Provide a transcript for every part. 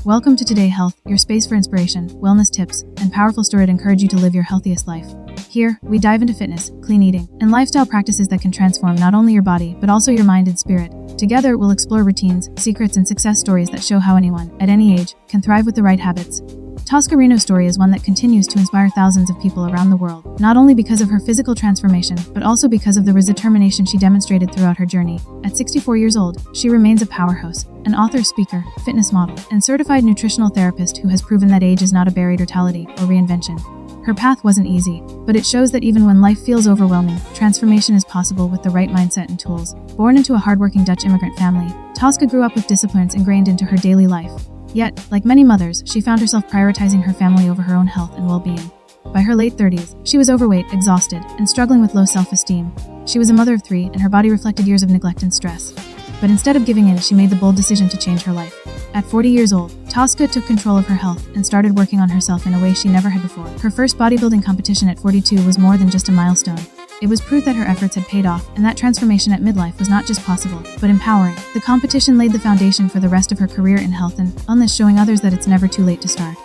Welcome to Today Health, your space for inspiration, wellness tips, and powerful stories that encourage you to live your healthiest life. Here, we dive into fitness, clean eating, and lifestyle practices that can transform not only your body, but also your mind and spirit. Together, we'll explore routines, secrets, and success stories that show how anyone, at any age, can thrive with the right habits. Tosca Reno's story is one that continues to inspire thousands of people around the world, not only because of her physical transformation, but also because of the determination she demonstrated throughout her journey. At 64 years old, she remains a powerhouse, an author, speaker, fitness model, and certified nutritional therapist who has proven that age is not a barrier to vitality or reinvention. Her path wasn't easy, but it shows that even when life feels overwhelming, transformation is possible with the right mindset and tools. Born into a hardworking Dutch immigrant family, Tosca grew up with disciplines ingrained into her daily life. Yet, like many mothers, she found herself prioritizing her family over her own health and well-being. By her late 30s, she was overweight, exhausted, and struggling with low self-esteem. She was a mother of 3, and her body reflected years of neglect and stress. But instead of giving in, she made the bold decision to change her life. At 40 years old, Tosca took control of her health and started working on herself in a way she never had before. Her first bodybuilding competition at 42 was more than just a milestone. It was proof that her efforts had paid off, and that transformation at midlife was not just possible, but empowering. The competition laid the foundation for the rest of her career in health and wellness, showing others that it's never too late to start.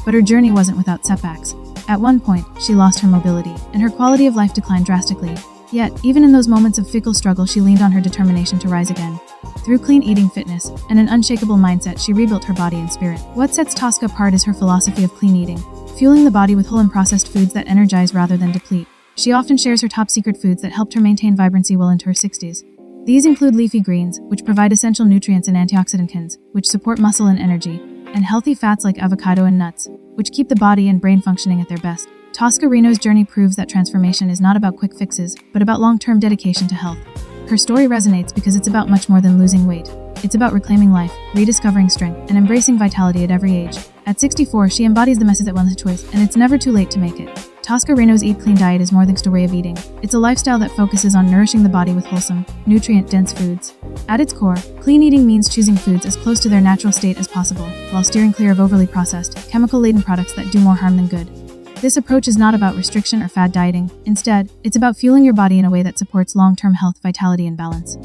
But her journey wasn't without setbacks. At one point, she lost her mobility, and her quality of life declined drastically. Yet, even in those moments of fickle struggle, she leaned on her determination to rise again. Through clean eating, fitness, and an unshakable mindset, she rebuilt her body and spirit. What sets Tosca apart is her philosophy of clean eating, fueling the body with whole and processed foods that energize rather than deplete. She often shares her top secret foods that helped her maintain vibrancy well into her 60s. These include leafy greens, which provide essential nutrients and antioxidants, which support muscle and energy, and healthy fats like avocado and nuts, which keep the body and brain functioning at their best. Tosca Reno's journey proves that transformation is not about quick fixes, but about long-term dedication to health. Her story resonates because it's about much more than losing weight. It's about reclaiming life, rediscovering strength, and embracing vitality at every age. At 64, she embodies the message that wellness is a choice, and it's never too late to make it. Tosca Reno's Eat Clean diet is more than just a way of eating. It's a lifestyle that focuses on nourishing the body with wholesome, nutrient-dense foods. At its core, clean eating means choosing foods as close to their natural state as possible, while steering clear of overly processed, chemical-laden products that do more harm than good. This approach is not about restriction or fad dieting. Instead, it's about fueling your body in a way that supports long-term health, vitality, and balance.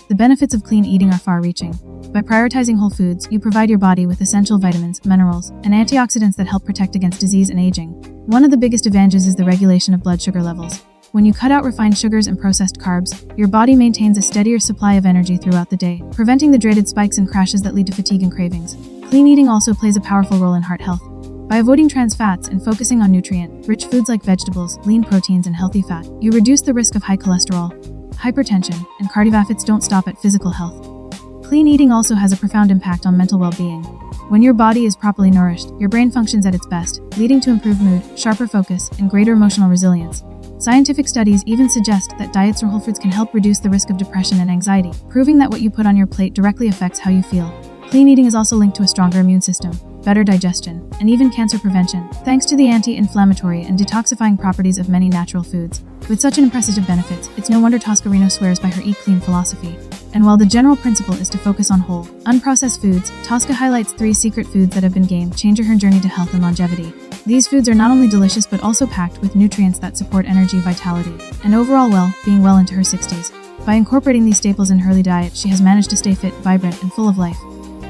The benefits of clean eating are far-reaching. By prioritizing whole foods, you provide your body with essential vitamins, minerals, and antioxidants that help protect against disease and aging. One of the biggest advantages is the regulation of blood sugar levels. When you cut out refined sugars and processed carbs, your body maintains a steadier supply of energy throughout the day, preventing the dreaded spikes and crashes that lead to fatigue and cravings. Clean eating also plays a powerful role in heart health. By avoiding trans fats and focusing on nutrient-rich foods like vegetables, lean proteins, and healthy fat, you reduce the risk of high cholesterol, hypertension, and cardiovascular. Don't stop at physical health. Clean eating also has a profound impact on mental well-being. When your body is properly nourished, your brain functions at its best, leading to improved mood, sharper focus, and greater emotional resilience. Scientific studies even suggest that diets or whole foods can help reduce the risk of depression and anxiety, proving that what you put on your plate directly affects how you feel. Clean eating is also linked to a stronger immune system, better digestion, and even cancer prevention, thanks to the anti-inflammatory and detoxifying properties of many natural foods. With such an impressive benefits, it's no wonder Tosca Reno swears by her Eat Clean philosophy. And while the general principle is to focus on whole, unprocessed foods, Tosca highlights 3 secret foods that have been game-changer her journey to health and longevity. These foods are not only delicious but also packed with nutrients that support energy, vitality, and overall well-being well into her 60s. By incorporating these staples in her early diet, she has managed to stay fit, vibrant, and full of life.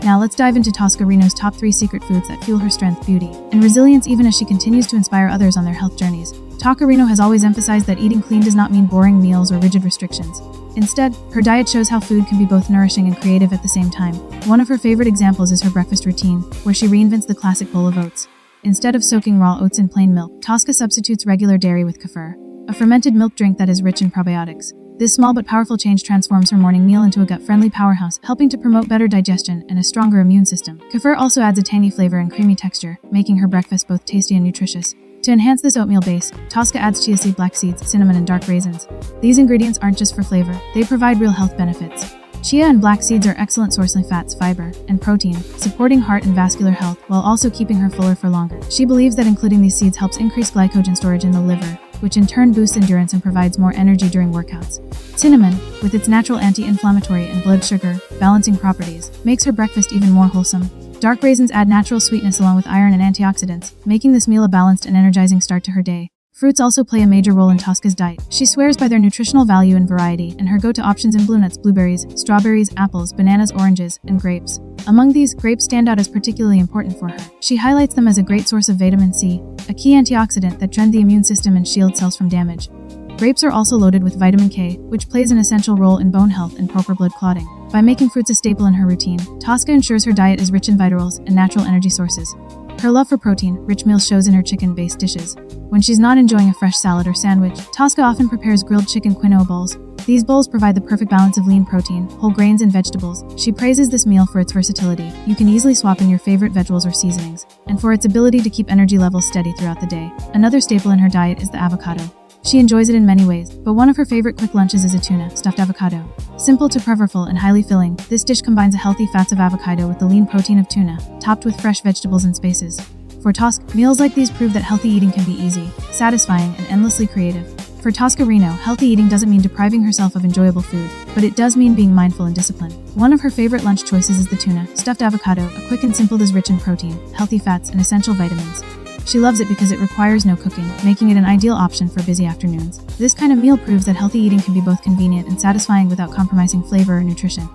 Now let's dive into Tosca Reno's top 3 secret foods that fuel her strength, beauty, and resilience even as she continues to inspire others on their health journeys. Tosca Reno has always emphasized that eating clean does not mean boring meals or rigid restrictions. Instead, her diet shows how food can be both nourishing and creative at the same time. One of her favorite examples is her breakfast routine, where she reinvents the classic bowl of oats. Instead of soaking raw oats in plain milk, Tosca substitutes regular dairy with kefir, a fermented milk drink that is rich in probiotics. This small but powerful change transforms her morning meal into a gut-friendly powerhouse, helping to promote better digestion and a stronger immune system. Kefir also adds a tangy flavor and creamy texture, making her breakfast both tasty and nutritious. To enhance this oatmeal base, Tosca adds chia seed, black seeds, cinnamon, and dark raisins. These ingredients aren't just for flavor, they provide real health benefits. Chia and black seeds are excellent sources of fats, fiber, and protein, supporting heart and vascular health while also keeping her fuller for longer. She believes that including these seeds helps increase glycogen storage in the liver, which in turn boosts endurance and provides more energy during workouts. Cinnamon, with its natural anti-inflammatory and blood sugar balancing properties, makes her breakfast even more wholesome. Dark raisins add natural sweetness along with iron and antioxidants, making this meal a balanced and energizing start to her day. Fruits also play a major role in Tosca's diet. She swears by their nutritional value and variety, and her go-to options include nuts, blueberries, strawberries, apples, bananas, oranges, and grapes. Among these, grapes stand out as particularly important for her. She highlights them as a great source of vitamin C, a key antioxidant that strengthens the immune system and shields cells from damage. Grapes are also loaded with vitamin K, which plays an essential role in bone health and proper blood clotting. By making fruits a staple in her routine, Tosca ensures her diet is rich in vitamins and natural energy sources. Her love for protein-rich meals shows in her chicken-based dishes. When she's not enjoying a fresh salad or sandwich, Tosca often prepares grilled chicken quinoa bowls. These bowls provide the perfect balance of lean protein, whole grains, and vegetables. She praises this meal for its versatility. You can easily swap in your favorite vegetables or seasonings, and for its ability to keep energy levels steady throughout the day. Another staple in her diet is the avocado. She enjoys it in many ways, but one of her favorite quick lunches is a tuna, stuffed avocado. Simple to flavorful and highly filling, this dish combines the healthy fats of avocado with the lean protein of tuna, topped with fresh vegetables and spices. For Tosca, meals like these prove that healthy eating can be easy, satisfying, and endlessly creative. For Tosca Reno, healthy eating doesn't mean depriving herself of enjoyable food, but it does mean being mindful and disciplined. One of her favorite lunch choices is the tuna, stuffed avocado, a quick and simple dish rich in protein, healthy fats, and essential vitamins. She loves it because it requires no cooking, making it an ideal option for busy afternoons. This kind of meal proves that healthy eating can be both convenient and satisfying without compromising flavor or nutrition.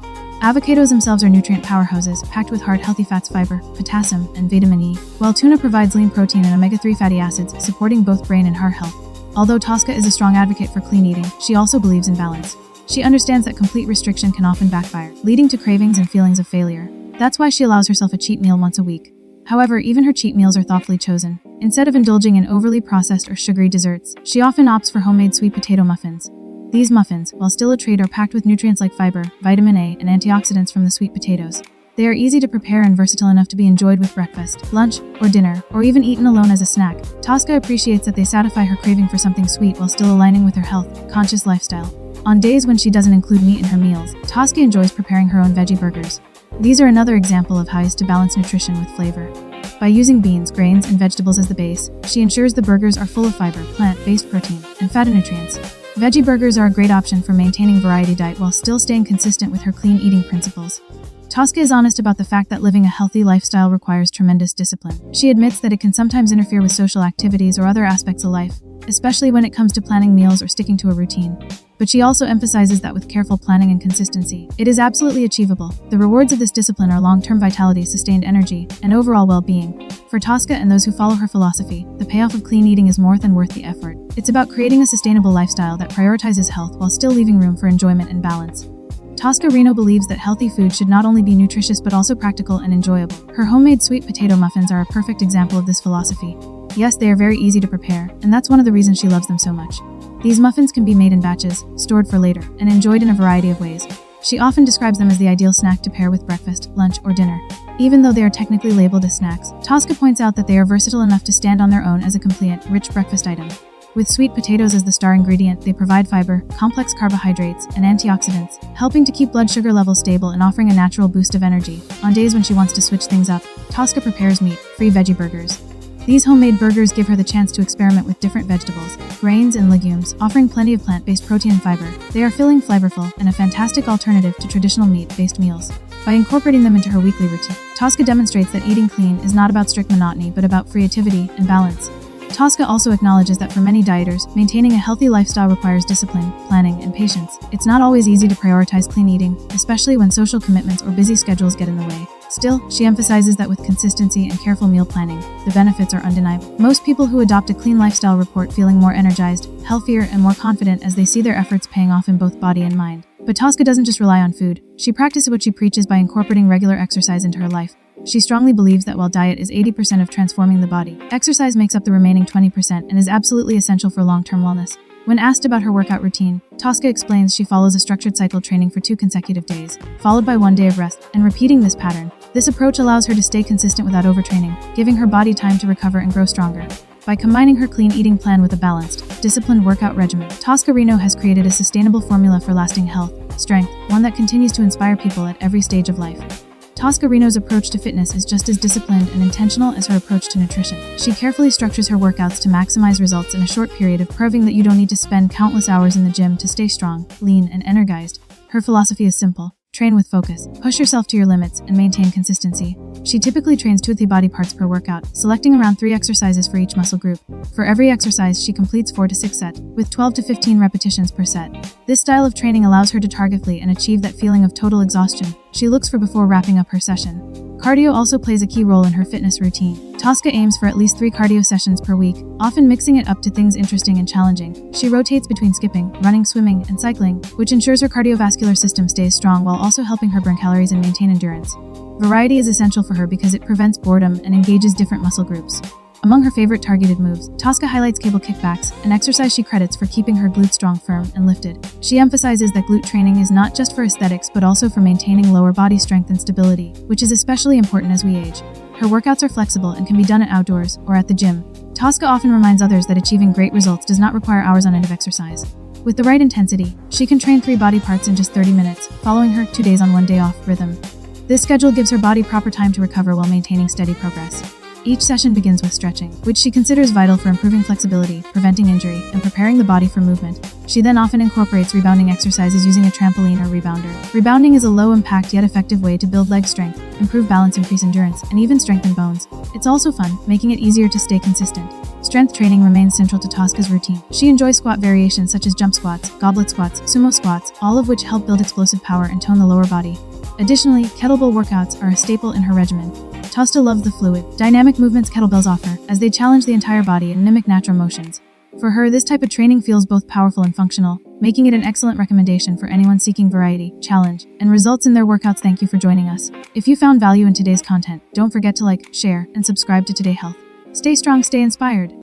Avocados themselves are nutrient powerhouses, packed with healthy fats, fiber, potassium, and vitamin E, while tuna provides lean protein and omega-3 fatty acids, supporting both brain and heart health. Although Tosca is a strong advocate for clean eating, she also believes in balance. She understands that complete restriction can often backfire, leading to cravings and feelings of failure. That's why she allows herself a cheat meal once a week. However, even her cheat meals are thoughtfully chosen. Instead of indulging in overly processed or sugary desserts, she often opts for homemade sweet potato muffins. These muffins, while still a treat, are packed with nutrients like fiber, vitamin A, and antioxidants from the sweet potatoes. They are easy to prepare and versatile enough to be enjoyed with breakfast, lunch, or dinner, or even eaten alone as a snack. Tosca appreciates that they satisfy her craving for something sweet while still aligning with her health-conscious lifestyle. On days when she doesn't include meat in her meals, Tosca enjoys preparing her own veggie burgers. These are another example of how she to balance nutrition with flavor. By using beans, grains, and vegetables as the base, she ensures the burgers are full of fiber, plant-based protein, and phytonutrients. Veggie burgers are a great option for maintaining variety diet while still staying consistent with her clean eating principles. Tosca is honest about the fact that living a healthy lifestyle requires tremendous discipline. She admits that it can sometimes interfere with social activities or other aspects of life, especially when it comes to planning meals or sticking to a routine. But she also emphasizes that with careful planning and consistency, it is absolutely achievable. The rewards of this discipline are long-term vitality, sustained energy, and overall well-being. For Tosca and those who follow her philosophy, the payoff of clean eating is more than worth the effort. It's about creating a sustainable lifestyle that prioritizes health while still leaving room for enjoyment and balance. Tosca Reno believes that healthy food should not only be nutritious but also practical and enjoyable. Her homemade sweet potato muffins are a perfect example of this philosophy. Yes, they are very easy to prepare, and that's one of the reasons she loves them so much. These muffins can be made in batches, stored for later, and enjoyed in a variety of ways. She often describes them as the ideal snack to pair with breakfast, lunch, or dinner. Even though they are technically labeled as snacks, Tosca points out that they are versatile enough to stand on their own as a complete, rich breakfast item. With sweet potatoes as the star ingredient, they provide fiber, complex carbohydrates, and antioxidants, helping to keep blood sugar levels stable and offering a natural boost of energy. On days when she wants to switch things up, Tosca prepares meat-free veggie burgers. These homemade burgers give her the chance to experiment with different vegetables, grains, and legumes, offering plenty of plant-based protein and fiber. They are filling, flavorful, and a fantastic alternative to traditional meat-based meals. By incorporating them into her weekly routine, Tosca demonstrates that eating clean is not about strict monotony but about creativity and balance. Tosca also acknowledges that for many dieters, maintaining a healthy lifestyle requires discipline, planning, and patience. It's not always easy to prioritize clean eating, especially when social commitments or busy schedules get in the way. Still, she emphasizes that with consistency and careful meal planning, the benefits are undeniable. Most people who adopt a clean lifestyle report feeling more energized, healthier, and more confident as they see their efforts paying off in both body and mind. But Tosca doesn't just rely on food. She practices what she preaches by incorporating regular exercise into her life. She strongly believes that while diet is 80% of transforming the body, exercise makes up the remaining 20% and is absolutely essential for long-term wellness. When asked about her workout routine, Tosca explains she follows a structured cycle, training for 2 consecutive days, followed by 1 day of rest, and repeating this pattern. This approach allows her to stay consistent without overtraining, giving her body time to recover and grow stronger. By combining her clean eating plan with a balanced, disciplined workout regimen, Tosca Reno has created a sustainable formula for lasting health, strength, one that continues to inspire people at every stage of life. Tosca Reno's approach to fitness is just as disciplined and intentional as her approach to nutrition. She carefully structures her workouts to maximize results in a short period of proving that you don't need to spend countless hours in the gym to stay strong, lean, and energized. Her philosophy is simple. train with focus, push yourself to your limits, and maintain consistency. She typically trains 2 to 3 body parts per workout, selecting around 3 exercises for each muscle group. For every exercise, she completes 4 to 6 sets, with 12 to 15 repetitions per set. This style of training allows her to targetfully and achieve that feeling of total exhaustion she looks for before wrapping up her session. Cardio also plays a key role in her fitness routine. Tosca aims for at least 3 cardio sessions per week, often mixing it up to things interesting and challenging. She rotates between skipping, running, swimming, and cycling, which ensures her cardiovascular system stays strong while also helping her burn calories and maintain endurance. Variety is essential for her because it prevents boredom and engages different muscle groups. Among her favorite targeted moves, Tosca highlights cable kickbacks, an exercise she credits for keeping her glutes strong, firm, and lifted. She emphasizes that glute training is not just for aesthetics but also for maintaining lower body strength and stability, which is especially important as we age. Her workouts are flexible and can be done at outdoors or at the gym. Tosca often reminds others that achieving great results does not require hours on end of exercise. With the right intensity, she can train 3 body parts in just 30 minutes, following her 2 days on 1 day off rhythm. This schedule gives her body proper time to recover while maintaining steady progress. Each session begins with stretching, which she considers vital for improving flexibility, preventing injury, and preparing the body for movement. She then often incorporates rebounding exercises using a trampoline or rebounder. Rebounding is a low-impact yet effective way to build leg strength, improve balance, increase endurance, and even strengthen bones. It's also fun, making it easier to stay consistent. Strength training remains central to Tosca's routine. She enjoys squat variations such as jump squats, goblet squats, sumo squats, all of which help build explosive power and tone the lower body. Additionally, kettlebell workouts are a staple in her regimen. Tosca loves the fluid, dynamic movements kettlebells offer, as they challenge the entire body and mimic natural motions. For her, this type of training feels both powerful and functional, making it an excellent recommendation for anyone seeking variety, challenge, and results in their workouts. Thank you for joining us. If you found value in today's content, don't forget to like, share, and subscribe to Today Health. Stay strong, stay inspired.